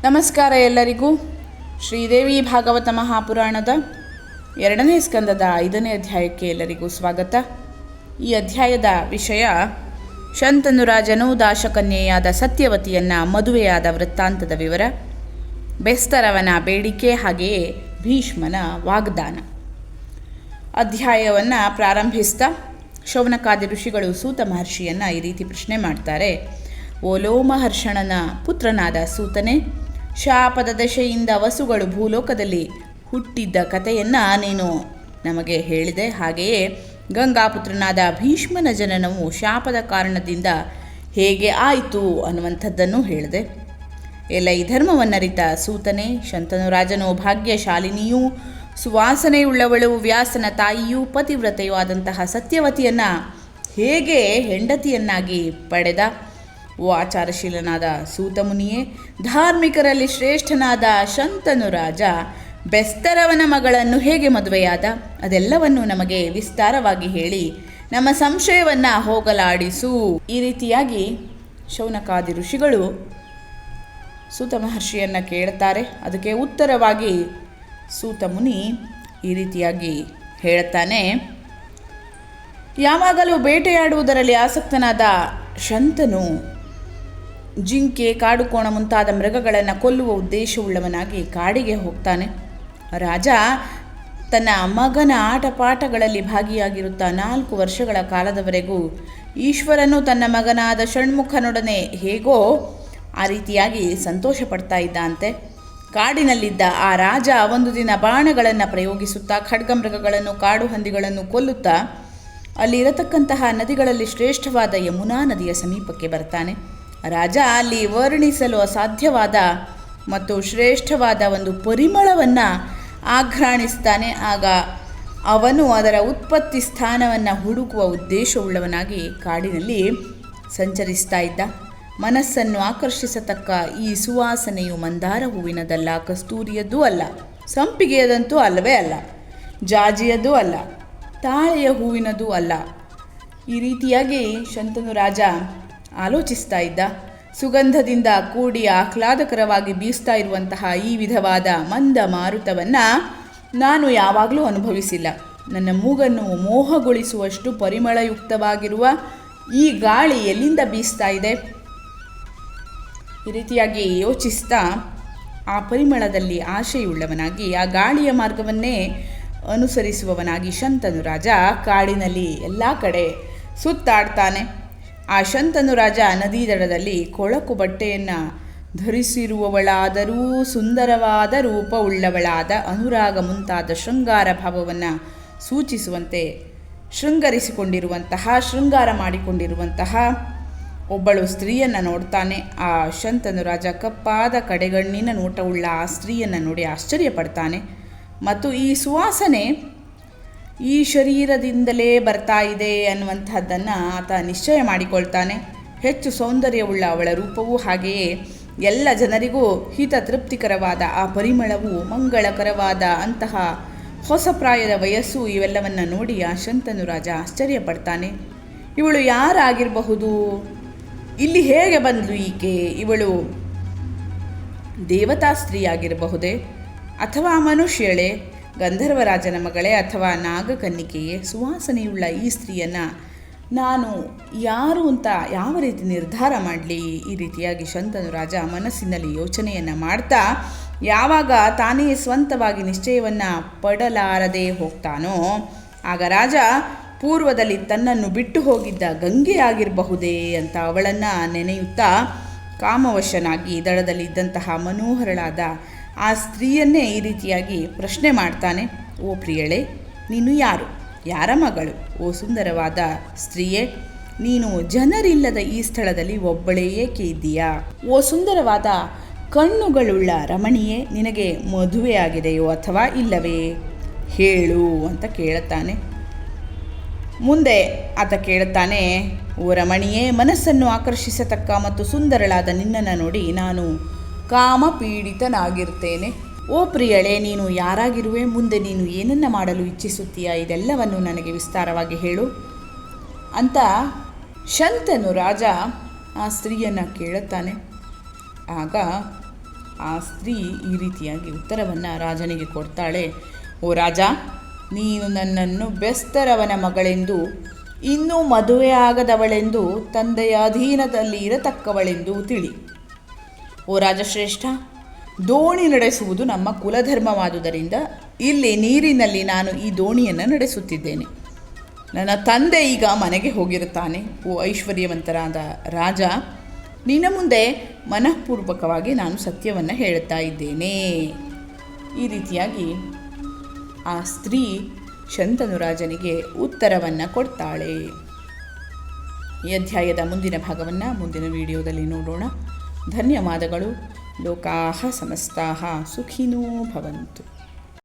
ನಮಸ್ಕಾರ ಎಲ್ಲರಿಗೂ. ಶ್ರೀದೇವಿ ಭಾಗವತ ಮಹಾಪುರಾಣದ 2ನೇ ಸ್ಕಂದದ 5ನೇ ಅಧ್ಯಾಯಕ್ಕೆ ಎಲ್ಲರಿಗೂ ಸ್ವಾಗತ. ಈ ಅಧ್ಯಾಯದ ವಿಷಯ ಶಂತನು ರಾಜನು ದಾಶಕನ್ಯೆಯಾದ ಸತ್ಯವತಿಯನ್ನು ಮದುವೆಯಾದ ವೃತ್ತಾಂತದ ವಿವರ, ಬೆಸ್ತರವನ ಬೇಡಿಕೆ, ಹಾಗೆಯೇ ಭೀಷ್ಮನ ವಾಗ್ದಾನ. ಅಧ್ಯಾಯವನ್ನು ಪ್ರಾರಂಭಿಸ್ತಾ ಶೌನಕಾದಿ ಋಷಿಗಳು ಸೂತ ಮಹರ್ಷಿಯನ್ನು ಈ ರೀತಿ ಪ್ರಶ್ನೆ ಮಾಡ್ತಾರೆ. ಓ ಲೋಮಹರ್ಷಣನ ಪುತ್ರನಾದ ಸೂತನೇ, ಶಾಪದ ದಶೆಯಿಂದ ವಸುಗಳು ಭೂಲೋಕದಲ್ಲಿ ಹುಟ್ಟಿದ್ದ ಕಥೆಯನ್ನು ನೀನು ನಮಗೆ ಹೇಳಿದೆ. ಹಾಗೆಯೇ ಗಂಗಾಪುತ್ರನಾದ ಭೀಷ್ಮನ ಜನನವು ಶಾಪದ ಕಾರಣದಿಂದ ಹೇಗೆ ಆಯಿತು ಅನ್ನುವಂಥದ್ದನ್ನು ಹೇಳಿದೆ. ಎಲ್ಲ ಈ ಧರ್ಮವನ್ನರಿತ ಸೂತನೇ, ಶಂತನು ರಾಜನು ಭಾಗ್ಯಶಾಲಿನಿಯೂ ಸುವಾಸನೆಯುಳ್ಳವಳು, ವ್ಯಾಸನ ತಾಯಿಯೂ ಪತಿವ್ರತೆಯೂ ಆದಂತಹ ಸತ್ಯವತಿಯನ್ನು ಹೇಗೆ ಹೆಂಡತಿಯನ್ನಾಗಿ ಪಡೆದ? ಓ ಆಚಾರಶೀಲನಾದ ಸೂತಮುನಿಯೇ, ಧಾರ್ಮಿಕರಲ್ಲಿ ಶ್ರೇಷ್ಠನಾದ ಶಂತನು ರಾಜ ಬೆಸ್ತರವನ ಮಗಳನ್ನು ಹೇಗೆ ಮದುವೆಯಾದ? ಅದೆಲ್ಲವನ್ನು ನಮಗೆ ವಿಸ್ತಾರವಾಗಿ ಹೇಳಿ ನಮ್ಮ ಸಂಶಯವನ್ನು ಹೋಗಲಾಡಿಸು. ಈ ರೀತಿಯಾಗಿ ಶೌನಕಾದಿ ಋಷಿಗಳು ಸೂತ ಮಹರ್ಷಿಯನ್ನು ಕೇಳ್ತಾರೆ. ಅದಕ್ಕೆ ಉತ್ತರವಾಗಿ ಸೂತಮುನಿ ಈ ರೀತಿಯಾಗಿ ಹೇಳ್ತಾನೆ. ಯಾವಾಗಲೂ ಬೇಟೆಯಾಡುವುದರಲ್ಲಿ ಆಸಕ್ತನಾದ ಶಂತನು ಜಿಂಕೆ, ಕಾಡುಕೋಣ ಮುಂತಾದ ಮೃಗಗಳನ್ನು ಕೊಲ್ಲುವ ಉದ್ದೇಶವುಳ್ಳವನಾಗಿ ಕಾಡಿಗೆ ಹೋಗ್ತಾನೆ. ರಾಜ ತನ್ನ ಮಗನ ಆಟಪಾಠಗಳಲ್ಲಿ ಭಾಗಿಯಾಗಿರುತ್ತಾ 4 ವರ್ಷಗಳ ಕಾಲದವರೆಗೂ ಈಶ್ವರನು ತನ್ನ ಮಗನಾದ ಷಣ್ಮುಖನೊಡನೆ ಹೇಗೋ ಆ ರೀತಿಯಾಗಿ ಸಂತೋಷ ಪಡ್ತಾ ಇದ್ದಂತೆ. ಕಾಡಿನಲ್ಲಿದ್ದ ಆ ರಾಜ ಒಂದು ದಿನ ಬಾಣಗಳನ್ನು ಪ್ರಯೋಗಿಸುತ್ತಾ ಖಡ್ಗಮೃಗಗಳನ್ನು, ಕಾಡು ಹಂದಿಗಳನ್ನು ಕೊಲ್ಲುತ್ತಾ ಅಲ್ಲಿರತಕ್ಕಂತಹ ನದಿಗಳಲ್ಲಿ ಶ್ರೇಷ್ಠವಾದ ಯಮುನಾ ನದಿಯ ಸಮೀಪಕ್ಕೆ ಬರ್ತಾನೆ. ರಾಜ ಅಲ್ಲಿ ವರ್ಣಿಸಲು ಅಸಾಧ್ಯವಾದ ಮತ್ತು ಶ್ರೇಷ್ಠವಾದ ಒಂದು ಪರಿಮಳವನ್ನು ಆಘ್ರಾಣಿಸ್ತಾನೆ. ಆಗ ಅವನು ಅದರ ಉತ್ಪತ್ತಿ ಸ್ಥಾನವನ್ನು ಹುಡುಕುವ ಉದ್ದೇಶವುಳ್ಳವನಾಗಿ ಕಾಡಿನಲ್ಲಿ ಸಂಚರಿಸ್ತಾ ಇದ್ದ. ಮನಸ್ಸನ್ನು ಆಕರ್ಷಿಸತಕ್ಕ ಈ ಸುವಾಸನೆಯು ಮಂದಾರ ಹೂವಿನದಲ್ಲ, ಕಸ್ತೂರಿಯದ್ದೂ ಅಲ್ಲ, ಸಂಪಿಗೆಯದಂತೂ ಅಲ್ಲವೇ ಅಲ್ಲ, ಜಾಜಿಯದ್ದೂ ಅಲ್ಲ, ತಾಳೆಯ ಹೂವಿನದೂ ಅಲ್ಲ. ಈ ರೀತಿಯಾಗಿ ಶಂತನು ರಾಜ ಆಲೋಚಿಸ್ತಾ ಇದ್ದ. ಸುಗಂಧದಿಂದ ಕೂಡಿ ಆಹ್ಲಾದಕರವಾಗಿ ಬೀಸ್ತಾ ಇರುವಂತಹ ಈ ವಿಧವಾದ ಮಂದ ಮಾರುತವನ್ನು ನಾನು ಯಾವಾಗಲೂ ಅನುಭವಿಸಿಲ್ಲ. ನನ್ನ ಮೂಗನ್ನು ಮೋಹಗೊಳಿಸುವಷ್ಟು ಪರಿಮಳಯುಕ್ತವಾಗಿರುವ ಈ ಗಾಳಿ ಎಲ್ಲಿಂದ ಬೀಸ್ತಾ ಇದೆ? ಈ ರೀತಿಯಾಗಿ ಯೋಚಿಸ್ತಾ ಆ ಪರಿಮಳದಲ್ಲಿ ಆಶೆಯುಳ್ಳವನಾಗಿ ಆ ಗಾಳಿಯ ಮಾರ್ಗವನ್ನೇ ಅನುಸರಿಸುವವನಾಗಿ ಶಂತನು ರಾಜ ಕಾಡಿನಲ್ಲಿ ಎಲ್ಲ ಕಡೆ ಸುತ್ತಾಡ್ತಾನೆ. ಆ ಶಂತನು ರಾಜ ನದಿ ದಡದಲ್ಲಿ ಕೊಳಕು ಬಟ್ಟೆಯನ್ನು ಧರಿಸಿರುವವಳಾದರೂ ಸುಂದರವಾದ ರೂಪವುಳ್ಳವಳಾದ ಅನುರಾಗ ಮುಂತಾದ ಶೃಂಗಾರ ಭಾವವನ್ನು ಸೂಚಿಸುವಂತೆ ಶೃಂಗಾರ ಮಾಡಿಕೊಂಡಿರುವಂತಹ ಒಬ್ಬಳು ಸ್ತ್ರೀಯನ್ನು ನೋಡ್ತಾನೆ. ಆ ಶಂತನು ರಾಜ ಕಪ್ಪಾದ ಕಡೆಗಣ್ಣಿನ ನೋಟವುಳ್ಳ ಆ ಸ್ತ್ರೀಯನ್ನು ನೋಡಿ ಆಶ್ಚರ್ಯಪಡ್ತಾನೆ. ಮತ್ತು ಈ ಸುವಾಸನೆ ಈ ಶರೀರದಿಂದಲೇ ಬರ್ತಾ ಇದೆ ಅನ್ನುವಂಥದ್ದನ್ನು ಆತ ನಿಶ್ಚಯ ಮಾಡಿಕೊಳ್ತಾನೆ. ಹೆಚ್ಚು ಸೌಂದರ್ಯವುಳ್ಳ ಅವಳ ರೂಪವು, ಹಾಗೆಯೇ ಎಲ್ಲ ಜನರಿಗೂ ಹಿತ ತೃಪ್ತಿಕರವಾದ ಆ ಪರಿಮಳವು, ಮಂಗಳಕರವಾದ ಅಂತಹ ಹೊಸ ಪ್ರಾಯದ ವಯಸ್ಸು, ಇವೆಲ್ಲವನ್ನು ನೋಡಿ ಆ ಶಂತನು ರಾಜ ಆಶ್ಚರ್ಯಪಡ್ತಾನೆ. ಇವಳು ಯಾರಾಗಿರಬಹುದು? ಇಲ್ಲಿ ಹೇಗೆ ಬಂದಳು ಈಕೆ? ಇವಳು ದೇವತಾ ಸ್ತ್ರೀಯಾಗಿರಬಹುದೇ, ಅಥವಾ ಮನುಷ್ಯಳೇ, ಗಂಧರ್ವರಾಜನ ಮಗಳೇ, ಅಥವಾ ನಾಗಕನ್ನಿಕೆಯೇ? ಸುವಾಸನೆಯುಳ್ಳ ಈ ಸ್ತ್ರೀಯನ್ನು ನಾನು ಯಾರು ಅಂತ ಯಾವ ರೀತಿ ನಿರ್ಧಾರ ಮಾಡಲಿ? ಈ ರೀತಿಯಾಗಿ ಶಂತನು ರಾಜ ಮನಸ್ಸಿನಲ್ಲಿ ಯೋಚನೆಯನ್ನು ಮಾಡ್ತಾ ಯಾವಾಗ ತಾನೇ ಸ್ವಂತವಾಗಿ ನಿಶ್ಚಯವನ್ನು ಪಡಲಾರದೆ ಹೋಗ್ತಾನೋ ಆಗ ರಾಜ ಪೂರ್ವದಲ್ಲಿ ತನ್ನನ್ನು ಬಿಟ್ಟು ಹೋಗಿದ್ದ ಗಂಗೆಯಾಗಿರಬಹುದೇ ಅಂತ ಅವಳನ್ನು ನೆನೆಯುತ್ತಾ ಕಾಮವಶನಾಗಿ ದಡದಲ್ಲಿ ಇದ್ದಂತಹ ಮನೋಹರಳಾದ ಆ ಸ್ತ್ರೀಯನ್ನೇ ಈ ರೀತಿಯಾಗಿ ಪ್ರಶ್ನೆ ಮಾಡ್ತಾನೆ. ಓ ಪ್ರಿಯಳೇ, ನೀನು ಯಾರು? ಯಾರ ಮಗಳು? ಓ ಸುಂದರವಾದ ಸ್ತ್ರೀಯೇ, ನೀನು ಜನರಿಲ್ಲದ ಈ ಸ್ಥಳದಲ್ಲಿ ಒಬ್ಬಳೇ ಏಕೆ ಇದ್ದೀಯಾ? ಓ ಸುಂದರವಾದ ಕಣ್ಣುಗಳುಳ್ಳ ರಮಣಿಯೇ, ನಿನಗೆ ಮದುವೆಯಾಗಿದೆಯೋ ಅಥವಾ ಇಲ್ಲವೇ? ಹೇಳು ಅಂತ ಕೇಳುತ್ತಾನೆ. ಮುಂದೆ ಆತ ಕೇಳುತ್ತಾನೆ, ಓ ರಮಣಿಯೇ, ಮನಸ್ಸನ್ನು ಆಕರ್ಷಿಸತಕ್ಕ ಮತ್ತು ಸುಂದರಳಾದ ನಿನ್ನನ್ನು ನೋಡಿ ನಾನು ಕಾಮಪೀಡಿತನಾಗಿರ್ತೇನೆ. ಓ ಪ್ರಿಯಳೇ, ನೀನು ಯಾರಾಗಿರುವೆ? ಮುಂದೆ ನೀನು ಏನನ್ನು ಮಾಡಲು ಇಚ್ಛಿಸುತ್ತೀಯಾ? ಇದೆಲ್ಲವನ್ನು ನನಗೆ ವಿಸ್ತಾರವಾಗಿ ಹೇಳು ಅಂತ ಶಂತನು ರಾಜ ಆ ಸ್ತ್ರೀಯನ್ನು ಕೇಳುತ್ತಾನೆ. ಆಗ ಆ ಸ್ತ್ರೀ ಈ ರೀತಿಯಾಗಿ ಉತ್ತರವನ್ನು ರಾಜನಿಗೆ ಕೊಡ್ತಾಳೆ. ಓ ರಾಜ, ನೀನು ನನ್ನನ್ನು ಬೆಸ್ತರವನ ಮಗಳೆಂದು, ಇನ್ನೂ ಮದುವೆಯಾಗದವಳೆಂದು, ತಂದೆಯ ಅಧೀನದಲ್ಲಿ ಇರತಕ್ಕವಳೆಂದು ತಿಳಿ. ಓ ರಾಜಶ್ರೇಷ್ಠ, ದೋಣಿ ನಡೆಸುವುದು ನಮ್ಮ ಕುಲಧರ್ಮವಾದುದರಿಂದ ಇಲ್ಲಿ ನೀರಿನಲ್ಲಿ ನಾನು ಈ ದೋಣಿಯನ್ನು ನಡೆಸುತ್ತಿದ್ದೇನೆ. ನನ್ನ ತಂದೆ ಈಗ ಮನೆಗೆ ಹೋಗಿರುತ್ತಾನೆ. ಓ ಐಶ್ವರ್ಯವಂತರಾದ ರಾಜ, ನಿನ್ನ ಮುಂದೆ ಮನಃಪೂರ್ವಕವಾಗಿ ನಾನು ಸತ್ಯವನ್ನು ಹೇಳುತ್ತಾ ಇದ್ದೇನೆ. ಈ ರೀತಿಯಾಗಿ ಆ ಸ್ತ್ರೀ ಶಂತನು ರಾಜನಿಗೆ ಉತ್ತರವನ್ನು ಕೊಡ್ತಾಳೆ. ಈ ಅಧ್ಯಾಯದ ಮುಂದಿನ ಭಾಗವನ್ನು ಮುಂದಿನ ವಿಡಿಯೋದಲ್ಲಿ ನೋಡೋಣ. ಧನ್ಯವಾದಗಳು. ಲೋಕಾಃ ಸಮಸ್ತಾಃ ಸುಖಿನೋ ಭವಂತು.